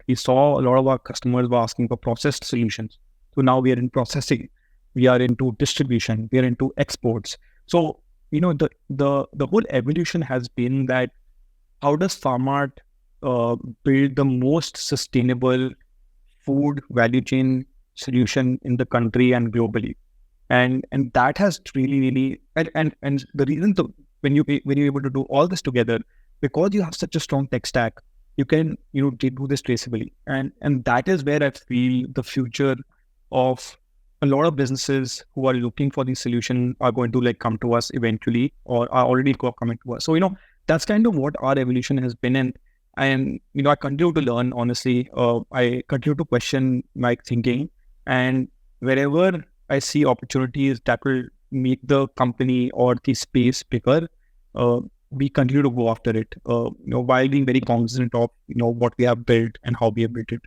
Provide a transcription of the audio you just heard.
We saw a lot of our customers were asking for processed solutions. So now we are in processing, we are into distribution, we are into exports. So, the whole evolution has been that how does Farmart build the most sustainable food value chain solution in the country and globally? And that has really and the reason when you're able to do all this together, because you have such a strong tech stack, you can do this traceably, and that is where I feel the future of a lot of businesses who are looking for these solutions are going to come to us eventually, or are already coming to us. So that's kind of what our evolution has been. And I continue to learn, honestly. I continue to question my thinking, and wherever I see opportunities that will make the company or the space bigger, we continue to go after it, while being very cognizant of what we have built and how we have built it.